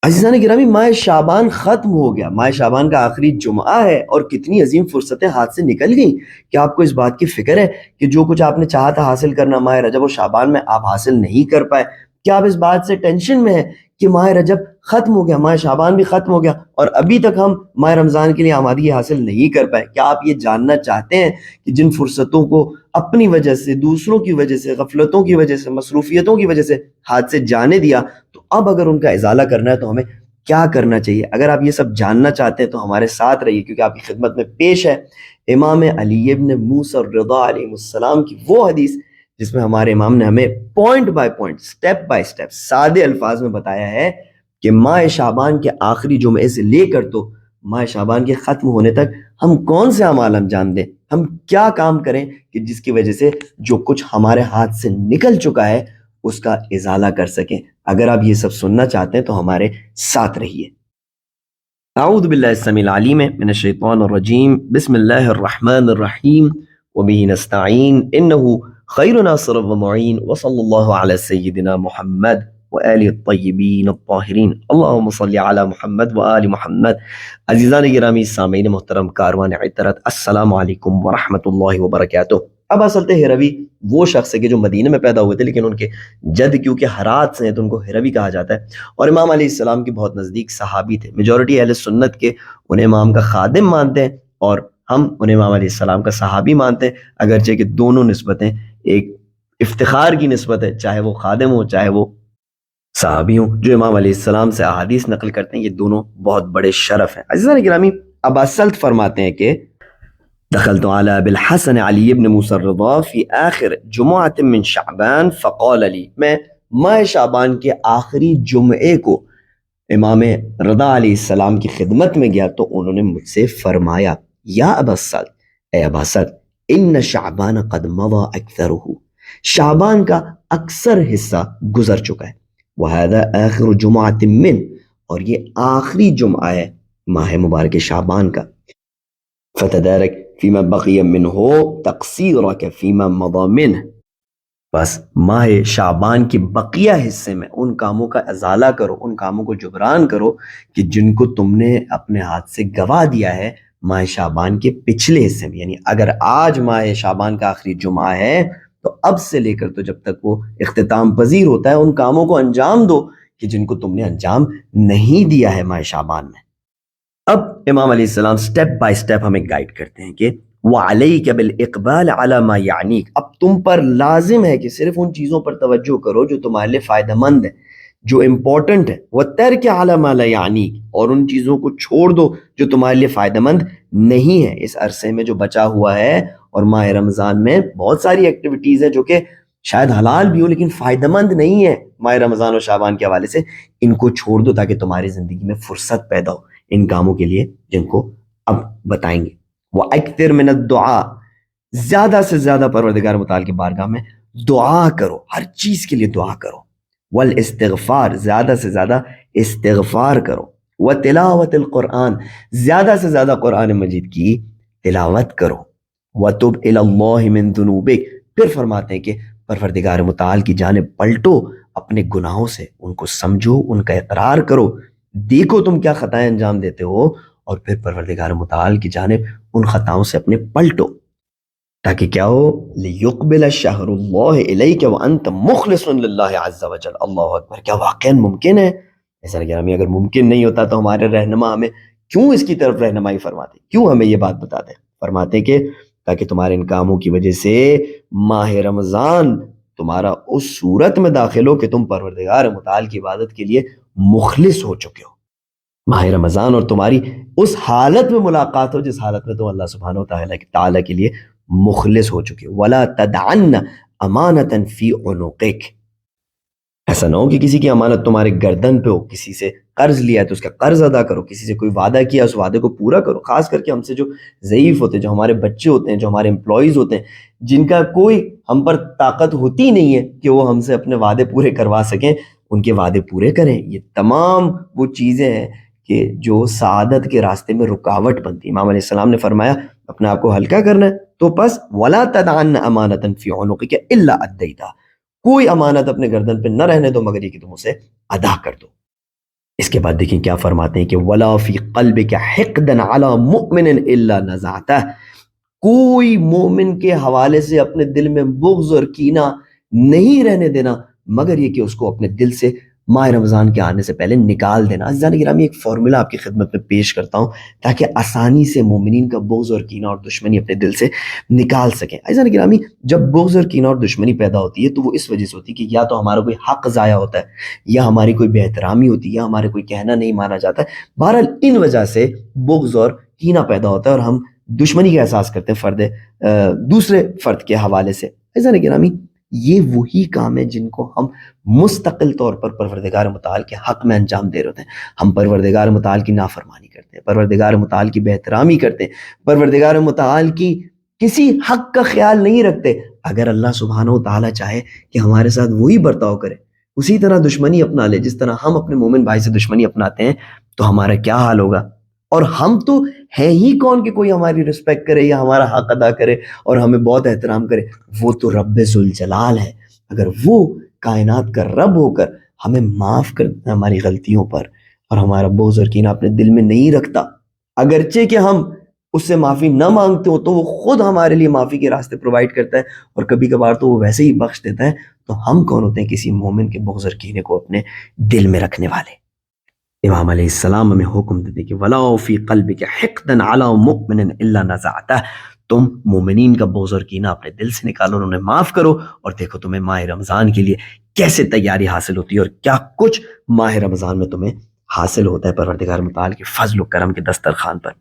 عزیزان گرامی، ماہ شعبان ختم ہو گیا، ماہ شعبان کا آخری جمعہ ہے اور کتنی عظیم فرصتیں ہاتھ سے نکل گئیں. کیا آپ کو اس بات کی فکر ہے کہ جو کچھ آپ نے چاہا تھا حاصل کرنا ماہ رجب و شعبان میں آپ حاصل نہیں کر پائے؟ کیا آپ اس بات سے ٹینشن میں ہیں کہ ماہ رجب ختم ہو گیا، ماہ شعبان بھی ختم ہو گیا اور ابھی تک ہم ماہ رمضان کے لیے آمادگی حاصل نہیں کر پائے؟ کیا آپ یہ جاننا چاہتے ہیں کہ جن فرصتوں کو اپنی وجہ سے، دوسروں کی وجہ سے، غفلتوں کی وجہ سے، مصروفیتوں کی وجہ سے ہاتھ سے جانے دیا، تو اب اگر ان کا ازالہ کرنا ہے تو ہمیں کیا کرنا چاہیے؟ اگر آپ یہ سب جاننا چاہتے ہیں تو ہمارے ساتھ رہیے، کیونکہ آپ کی خدمت میں پیش ہے امام علی ابن موسیٰ الرضا علیہ السلام کی وہ حدیث جس میں ہمارے امام نے ہمیں point by point, step by step, سادے الفاظ میں بتایا ہے کہ ماہ شعبان کے آخری جمعے سے لے کر تو ماہ شعبان کے ختم ہونے تک ہم کون سے اعمال انجام دیں، ہم کیا کام کریں کہ جس کی وجہ سے جو کچھ ہمارے ہاتھ سے نکل چکا ہے اس کا ازالہ کر سکیں. اگر آپ یہ سب سننا چاہتے ہیں تو ہمارے ساتھ رہیے. اعوذ باللہ السمیع العلیم من الشیطان الرجیم، بسم اللہ الرحمن الرحیم، وبہ نستعین، انہ خیر ناصر ومعین، وصلی اللہ علی سیدنا محمد وآلہ الطیبین الطاہرین، اللہم صلی علی محمد وآل محمد. عزیزان گرامی، سامعین محترم، کاروان عطرت، السلام علیکم ورحمۃ اللہ وبرکاتہ. اب اصل ہروی وہ شخص ہے کہ جو مدینے میں پیدا ہوئے تھے لیکن ان کے جد کیونکہ ہرات سے ہیں تو ان کو ہروی کہا جاتا ہے، اور امام علیہ السلام کے بہت نزدیک صحابی تھے. میجورٹی اہل سنت کے انہیں امام کا خادم مانتے ہیں اور ہم انہیں امام علیہ السلام کا صحابی مانتے ہیں، اگرچہ کہ دونوں نسبتیں ایک افتخار کی نسبت ہے، چاہے وہ خادم ہو چاہے وہ صحابی ہوں. جو امام علیہ السلام سے احادیث نقل کرتے ہیں یہ دونوں بہت بڑے شرف ہیں. عزیزان گرامی، ابا سلط فرماتے ہیں کہ دخلت على ابي الحسن علي بن موسى الرضا في آخر جمعة من شعبان فقال لي، میں ماہ شعبان کے آخری جمعے کو امام رضا علیہ السلام کی خدمت میں گیا تو انہوں نے مجھ سے فرمایا، یا ابا سعد، اے ابا سعد، ان شعبان قد مضى اکثرہ، شعبان کا اکثر حصہ گزر چکا ہے، وهذا آخر جمعة من، اور یہ آخری جمعہ ہے ماہ مبارک شعبان کا، فتدارک فیما بقی منہ تقصیرک فیما مضی منہ، بس ماہ شعبان کے بقیہ حصے میں ان کاموں کا ازالہ کرو، ان کاموں کو جبران کرو کہ جن کو تم نے اپنے ہاتھ سے گوا دیا ہے ماہ شعبان کے پچھلے حصے میں. یعنی اگر آج ماہ شعبان کا آخری جمعہ ہے تو اب سے لے کر تو جب تک وہ اختتام پذیر ہوتا ہے ان کاموں کو انجام دو کہ جن کو تم نے انجام نہیں دیا ہے ماہ شعبان میں. اب امام علیہ السلام سٹیپ بائی سٹیپ ہمیں گائیڈ کرتے ہیں کہ وَعَلَيْكَ بِالْإِقْبَالِ عَلَى مَا يَعْنِيكَ، اب تم پر لازم ہے کہ صرف ان چیزوں پر توجہ کرو جو تمہارے لیے فائدہ مند ہے، جو امپورٹنٹ ہے، وَالتَّرْكِ عَلَى مَا لَا يَعْنِيكَ، اور ان چیزوں کو چھوڑ دو جو تمہارے لیے فائدہ مند نہیں ہے. اس عرصے میں جو بچا ہوا ہے اور ماہ رمضان میں بہت ساری ایکٹیویٹیز ہیں جو کہ شاید حلال بھی ہو لیکن فائدہ مند نہیں ہے ماہ رمضان و شعبان کے حوالے سے، ان کو چھوڑ دو تاکہ تمہاری زندگی میں فرصت پیدا ہو ان کاموں کے لیے جن کو اب بتائیں گے. وَأَكْثِرْ مِنَ الدُّعَاء، زیادہ سے زیادہ پروردگار متعال کی بارگاہ میں دعا کرو، ہر چیز کے لیے دعا کرو. وَالْإِسْتِغْفَار، زیادہ سے زیادہ استغفار کرو. وَتِلَاوَةِ الْقُرْآن، زیادہ سے زیادہ قرآن مجید کی تلاوت کرو. وَتُبْ إِلَى اللَّهِ مِن ذُنُوبِكَ، پھر فرماتے ہیں کہ پروردگار متعال کی جانب پلٹو اپنے گناہوں سے، ان کو سمجھو، ان کا اقرار کرو، دیکھو تم کیا خطائیں انجام دیتے ہو اور پھر پروردگار متعال کی جانب ان خطاؤں سے اپنے پلٹو تاکہ کیا ہو، لِيُقْبِلَ الشَّهْرُ اللَّهِ إِلَيْكَ وَأَنْتَ مُخْلِصٌ لِلَّهِ عَزَّ وَجَلَّ. اللہ اکبر، کیا واقعا ممکن ہے؟ ایسا گرامی اگر ممکن نہیں ہوتا تو ہمارے رہنما ہمیں کیوں اس کی طرف رہنمائی فرماتے، کیوں ہمیں یہ بات بتاتے؟ فرماتے کہ تاکہ تمہارے ان کاموں کی وجہ سے ماہ رمضان تمہارا اس صورت میں داخل ہو کہ تم پروردگار متعال کی عبادت کے لیے مخلص ہو چکے ہو. ماہ رمضان اور تمہاری اس حالت میں ملاقات ہو جس حالت میں تم اللہ سبحانہ وتعالی کے لیے مخلص ہو چکے ہو. وَلَا تَدْعَنَّ أَمَانَةً فِي عُنُقِكَ، ایسا نہ ہو کہ کسی کی امانت تمہارے گردن پہ ہو، کسی سے قرض لیا ہے تو اس کا قرض ادا کرو، کسی سے کوئی وعدہ کیا اس وعدے کو پورا کرو. خاص کر کے ہم سے جو ضعیف ہوتے ہیں، جو ہمارے بچے ہوتے ہیں، جو ہمارے امپلائیز ہوتے ہیں، جن کا کوئی ہم پر طاقت ہوتی نہیں ہے کہ وہ ہم سے اپنے وعدے پورے کروا سکیں، ان کے وعدے پورے کریں. یہ تمام وہ چیزیں ہیں کہ جو سعادت کے راستے میں رکاوٹ بنتی. امام علیہ السلام نے فرمایا اپنے آپ کو ہلکا کرنا ہے تو بس وَلَا تَدْعَنَّ أَمَانَةً فِي عُنُقِكَ إِلَّا أَدَّيْتَهَا، کوئی امانت اپنے گردن پہ نہ رہنے دو مگر یہ کہ تم اسے ادا کر دو. اس کے بعد دیکھیں کیا فرماتے ہیں کہ وَلَا فِي قَلْبِكَ حِقْدًا عَلَى مُؤْمِنٍ إِلَّا نَزَعْتَهُ، کوئی مومن کے حوالے سے اپنے دل میں بغض اور کینہ نہیں رہنے دینا مگر یہ کہ اس کو اپنے دل سے ماہ رمضان کے آنے سے پہلے نکال دینا۔ عزیزان گرامی، ایک فارمولہ آپ کی خدمت میں پیش کرتا ہوں تاکہ آسانی سے مومنین کا بغض اور کینہ اور دشمنی اپنے دل سے نکال سکیں۔ عزیزان گرامی، جب بغض اور کینہ اور دشمنی پیدا ہوتی ہے تو وہ اس وجہ سے ہوتی ہے کہ یا تو ہمارا کوئی حق ضائع ہوتا ہے، یا ہماری کوئی بے احترامی ہوتی ہے، یا ہمارے کوئی کہنا نہیں مانا جاتا ہے۔ بہرحال ان وجہ سے بغض اور کینہ پیدا ہوتا ہے اور ہم دشمنی کا احساس کرتے ہیں دوسرے فرد کے حوالے سے۔ عزیزان گرامی، یہ وہی کام ہے جن کو ہم مستقل طور پر پروردگار متعال کے حق میں انجام دے رہے ہوتے ہیں۔ ہم پروردگار متعال کی نافرمانی کرتے ہیں، پروردگار متعال کی بے احترامی کرتے ہیں، پروردگار متعال کی کسی حق کا خیال نہیں رکھتے۔ اگر اللہ سبحانہ و تعالیٰ چاہے کہ ہمارے ساتھ وہی برتاؤ کرے، اسی طرح دشمنی اپنا لے جس طرح ہم اپنے مومن بھائی سے دشمنی اپناتے ہیں، تو ہمارا کیا حال ہوگا؟ اور ہم تو ہیں ہی کون کہ کوئی ہماری رسپیکٹ کرے یا ہمارا حق ادا کرے اور ہمیں بہت احترام کرے؟ وہ تو رب ذوالجلال ہے۔ اگر وہ کائنات کا رب ہو کر ہمیں معاف کر دیتا ہماری غلطیوں پر اور ہمارا بغض اور کینہ اپنے دل میں نہیں رکھتا، اگرچہ کہ ہم اس سے معافی نہ مانگتے ہو تو وہ خود ہمارے لیے معافی کے راستے پرووائڈ کرتا ہے اور کبھی کبھار تو وہ ویسے ہی بخش دیتا ہے، تو ہم کون ہوتے ہیں کسی مومن کے بغض اور کینے کو اپنے دل میں رکھنے والے؟ امام علیہ السلام ہمیں حکم دیتے کہ وَلَا فِي قَلْبِكَ حِقْدًا عَلَى مُؤْمِنٍ إِلَّا نَزَعْتَهُ، تم مومنین کا بغض اور کینہ اپنے دل سے نکالو، انہیں معاف کرو، اور دیکھو تمہیں ماہ رمضان کے لیے کیسے تیاری حاصل ہوتی ہے اور کیا کچھ ماہ رمضان میں تمہیں حاصل ہوتا ہے پروردگار متعال کے فضل و کرم کے دسترخوان پر۔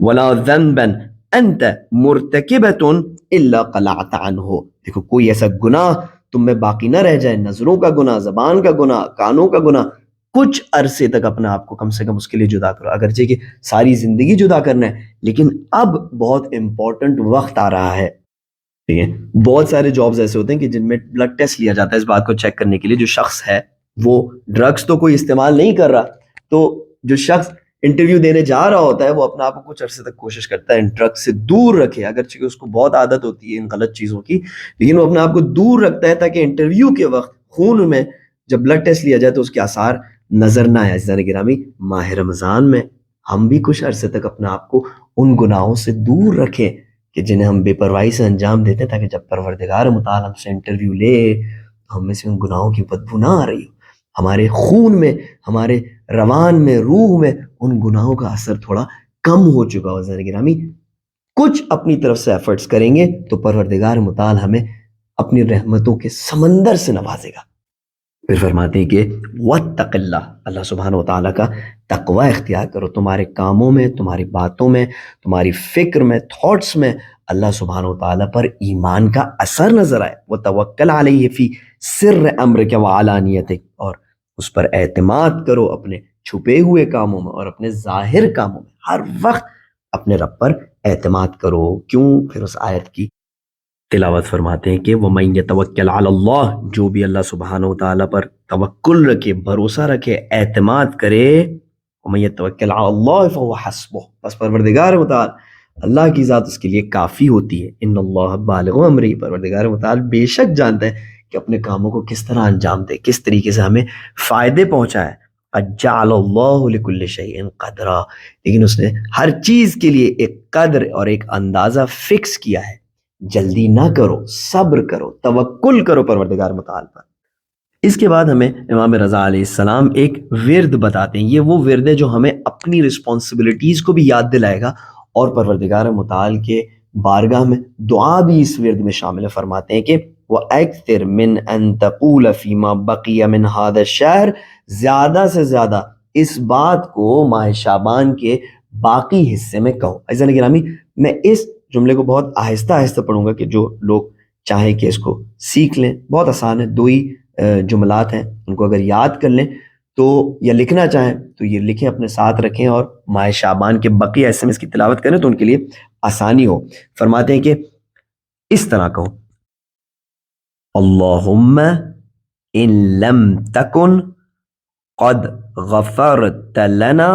وَلَا ذَنْبًا أَنْتَ مُرْتَكِبَةٌ إِلَّا قَلَعْتَ عَنْهُ، دیکھو کوئی ایسا گناہ تم میں باقی نہ رہ جائے، نظروں کا گناہ، زبان کا گناہ، کانوں کا گناہ، کچھ عرصے تک اپنے آپ کو کم سے کم اس کے لیے جدا کرو، اگرچہ کہ ساری زندگی جدا کرنا ہے لیکن اب بہت امپورٹنٹ وقت آ رہا ہے۔ ٹھیک ہے، بہت سارے جابز ایسے ہوتے ہیں کہ جن میں بلڈ ٹیسٹ لیا جاتا ہے اس بات کو چیک کرنے کے لیے جو شخص ہے وہ ڈرگس تو کوئی استعمال نہیں کر رہا، تو جو شخص انٹرویو دینے جا رہا ہوتا ہے وہ اپنا آپ کو کچھ عرصے تک کوشش کرتا ہے ان ڈرگس سے دور رکھے، اگرچہ کہ اس کو بہت عادت ہوتی ہے ان غلط چیزوں کی، لیکن وہ اپنا آپ کو دور رکھتا ہے تاکہ انٹرویو کے وقت خون میں جب بلڈ ٹیسٹ لیا جائے تو اس کے آثار نظر نہ آئے۔ عزیزان گرامی، ماہ رمضان میں ہم بھی کچھ عرصے تک اپنا آپ کو ان گناہوں سے دور رکھیں کہ جنہیں ہم بے پرواہی سے انجام دیتے ہیں، تاکہ جب پروردگار متعال ہم سے انٹرویو لے تو ہم میں سے ان گناہوں کی بدبو نہ آ رہی ہو، ہمارے خون میں، ہمارے روان میں، روح میں ان گناہوں کا اثر تھوڑا کم ہو چکا ہو۔ عزیزان گرامی، کچھ اپنی طرف سے ایفرٹس کریں گے تو پروردگار متعال ہمیں اپنی رحمتوں کے سمندر سے نوازے گا۔ پھر فرماتے ہیں کہ وَاتَّقِ اللَّهَ، اللہ سبحانہ و تعالیٰ کا تقوی اختیار کرو، تمہارے کاموں میں، تمہاری باتوں میں، تمہاری فکر میں، تھاٹس میں اللہ سبحانہ و تعالیٰ پر ایمان کا اثر نظر آئے۔ وَتَوَكَّلْ عَلَيْهِ فِي سِرِّ أَمْرِكَ وَعَلَانِيَتِكَ، اور اس پر اعتماد کرو اپنے چھپے ہوئے کاموں میں اور اپنے ظاہر کاموں میں، ہر وقت اپنے رب پر اعتماد کرو۔ کیوں؟ پھر اس آیت کی تلاوت فرماتے ہیں کہ وَمَن يَتَوَكَّلْ عَلَى اللَّهِ، جو بھی اللہ سبحانہ و تعالیٰ پر توکل رکھے، بھروسہ رکھے، اعتماد کرے، وَمَن يَتَوَكَّلْ عَلَى اللَّهِ فَهُوَ حَسْبُهُ، بس پروردگار متعال اللہ کی ذات اس کے لیے کافی ہوتی ہے۔ ان اللہ بالغ امرہ، پروردگار متعال بے شک جانتا ہے کہ اپنے کاموں کو کس طرح انجام دے، کس طریقے سے ہمیں فائدے پہنچائے۔ قَدْ جَعَلَ اللَّهُ لِكُلِّ شَيْءٍ قَدْرًا، لیکن اس نے ہر چیز کے لیے ایک قدر اور ایک اندازہ فکس کیا ہے۔ جلدی نہ کرو، صبر کرو، توکل کرو پروردگار متعال پر۔ اس کے بعد ہمیں امام رضا علیہ السلام ایک ورد بتاتے ہیں، یہ وہ ورد ہے جو ہمیں اپنی رسپانسبلٹیز کو بھی یاد دلائے گا اور پروردگار متعال کے بارگاہ میں دعا بھی اس ورد میں شامل ہے۔ فرماتے ہیں کہ وَأَكْثِرْ مِنْ أَن تَقُولَ فِي مَا بَقِيَ مِنْ هَذَا الشَّهْرِ، زیادہ سے زیادہ اس بات کو ماہ شعبان کے باقی حصے میں کہو۔ عزیزان گرامی، میں اس جملے کو بہت آہستہ آہستہ پڑھوں گا کہ جو لوگ چاہیں کہ اس کو سیکھ لیں، بہت آسان ہے، دو ہی جملات ہیں، ان کو اگر یاد کر لیں تو یا لکھنا چاہیں تو یہ لکھیں، اپنے ساتھ رکھیں اور ماہ شعبان کے بقیہ حصے میں اس کی تلاوت کریں تو ان کے لیے آسانی ہو۔ فرماتے ہیں کہ اس طرح کہو اللہم ان لم تکن قد غفرت لنا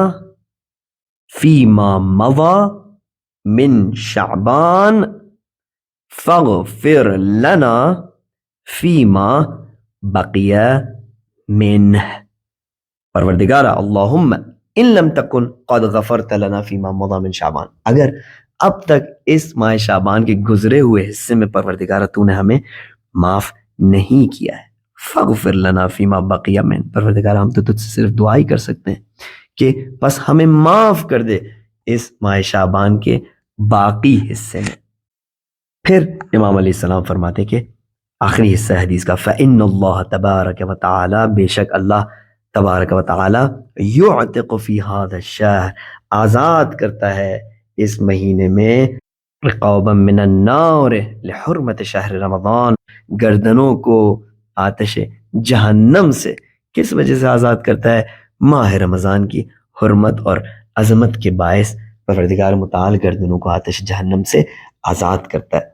فیما مضى من شعبان فاغفر لنا فیما بقی منہ۔ پروردگارا اللہم ان لم تکن قد غفرت لنا فیما مضی من شعبان، اگر اب تک اس ماہ شعبان کے گزرے ہوئے حصے میں پروردگارا تو نے ہمیں معاف نہیں کیا ہے، فاغفر لنا فیما بقی من، پروردگارا ہم تو تجھ سے صرف دعا ہی کر سکتے ہیں کہ بس ہمیں معاف کر دے اس ماہ شعبان کے باقی حصے میں۔ پھر امام علیہ السلام فرماتے کہ آخری حصہ حدیث کا فَإِنَّ اللَّهَ تَبَارَكَ وَتَعَالَى، بے شک اللہ تبارک و تعالی یعتق فی هذا الشہر، آزاد کرتا ہے اس مہینے میں رقابا من النار لحرمت شہر رمضان، گردنوں کو آتش جہنم سے، کس وجہ سے آزاد کرتا ہے؟ ماہ رمضان کی حرمت اور عظمت کے باعث پروردگار متعال گردنوں کو آتش جہنم سے آزاد کرتا ہے۔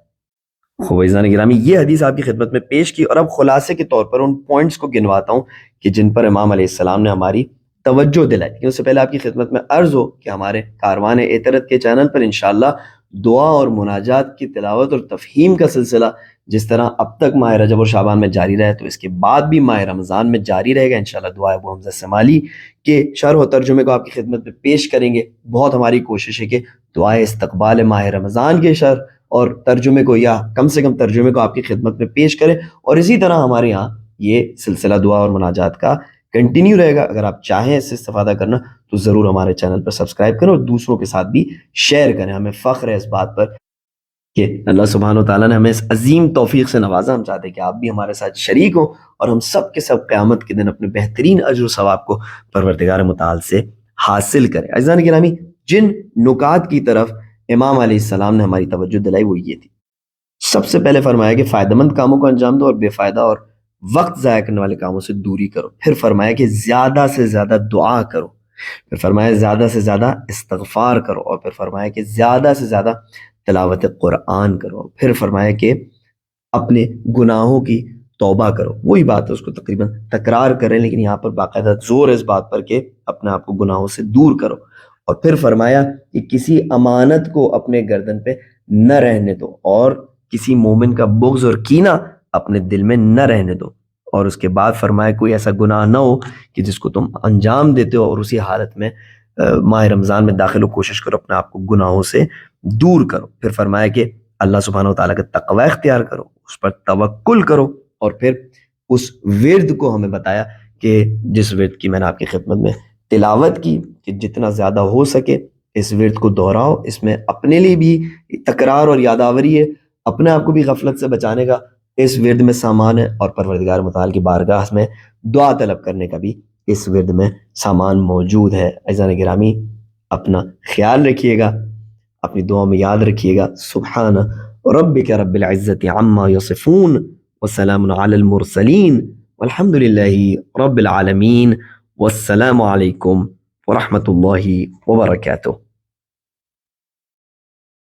خویزان گرامی، یہ حدیث آپ کی خدمت میں پیش کی، اور اب خلاصے کے طور پر ان پوائنٹس کو گنواتا ہوں کہ جن پر امام علیہ السلام نے ہماری توجہ دلائی۔ لیکن اس سے پہلے آپ کی خدمت میں عرض ہو کہ ہمارے کاروان اطرت کے چینل پر انشاءاللہ دعا اور مناجات کی تلاوت اور تفہیم کا سلسلہ جس طرح اب تک ماہ رجب اور شعبان میں جاری رہا ہے تو اس کے بعد بھی ماہ رمضان میں جاری رہے گا انشاءاللہ۔ دعا ابو حمزہ سمالی کے شرح و ترجمے کو آپ کی خدمت میں پیش کریں گے۔ بہت ہماری کوشش ہے کہ دعائے استقبال ماہ رمضان کے شرح اور ترجمے کو یا کم سے کم ترجمے کو آپ کی خدمت میں پیش کریں، اور اسی طرح ہمارے یہاں یہ سلسلہ دعا اور مناجات کا کنٹینیو رہے گا۔ اگر آپ چاہیں اس سے استفادہ کرنا تو ضرور ہمارے چینل پر سبسکرائب کریں اور دوسروں کے ساتھ بھی شیئر کریں۔ ہمیں فخر ہے اس بات پر کہ اللہ سبحانہ و تعالیٰ نے ہمیں اس عظیم توفیق سے نوازا۔ ہم چاہتے ہیں کہ آپ بھی ہمارے ساتھ شریک ہوں اور ہم سب کے سب قیامت کے دن اپنے بہترین اجر و ثواب کو پروردگار متعال سے حاصل کریں۔ عزیزان گرامی، جن نکات کی طرف امام علیہ السلام نے ہماری توجہ دلائی وہ یہ تھی۔ سب سے پہلے فرمایا کہ فائدہ مند کاموں کو انجام دو اور بے فائدہ اور وقت ضائع کرنے والے کاموں سے دوری کرو۔ پھر فرمایا کہ زیادہ سے زیادہ دعا کرو۔ پھر فرمایا زیادہ سے زیادہ استغفار کرو، اور پھر فرمایا کہ زیادہ سے زیادہ تلاوت قرآن کرو۔ پھر فرمایا کہ اپنے گناہوں کی توبہ کرو۔ وہی بات ہے، اس کو تقریباً تکرار کریں، لیکن یہاں پر باقاعدہ زور ہے اس بات پر کہ اپنے آپ کو گناہوں سے دور کرو۔ اور پھر فرمایا کہ کسی امانت کو اپنے گردن پہ نہ رہنے دو، اور کسی مومن کا بغض اور کینہ اپنے دل میں نہ رہنے دو۔ اور اس کے بعد فرمایا کوئی ایسا گناہ نہ ہو کہ جس کو تم انجام دیتے ہو اور اسی حالت میں ماہ رمضان میں داخل ہو، کوشش کرو اپنے آپ کو گناہوں سے دور کرو۔ پھر فرمایا کہ اللہ سبحانہ و تعالیٰ کا تقوی اختیار کرو، اس پر توکل کرو، اور پھر اس ورد کو ہمیں بتایا کہ جس ورد کی میں نے آپ کی خدمت میں تلاوت کی کہ جتنا زیادہ ہو سکے اس ورد کو دہراؤ۔ اس میں اپنے لیے بھی تکرار اور یادآوری ہے، اپنے آپ کو بھی غفلت سے بچانے کا اس ورد میں سامان ہے، اور پروردگار متعال کی بارگاہ میں دعا طلب کرنے کا بھی اس ورد میں سامان موجود ہے۔ عزیزان گرامی، اپنا خیال رکھیے گا، اپنی دعاؤں میں یاد رکھیے گا۔ سبحان ربک رب العزت عما یصفون وسلام علی المرسلین والحمد للہ رب العالمین، والسلام علیکم ورحمۃ اللہ وبرکاتہ۔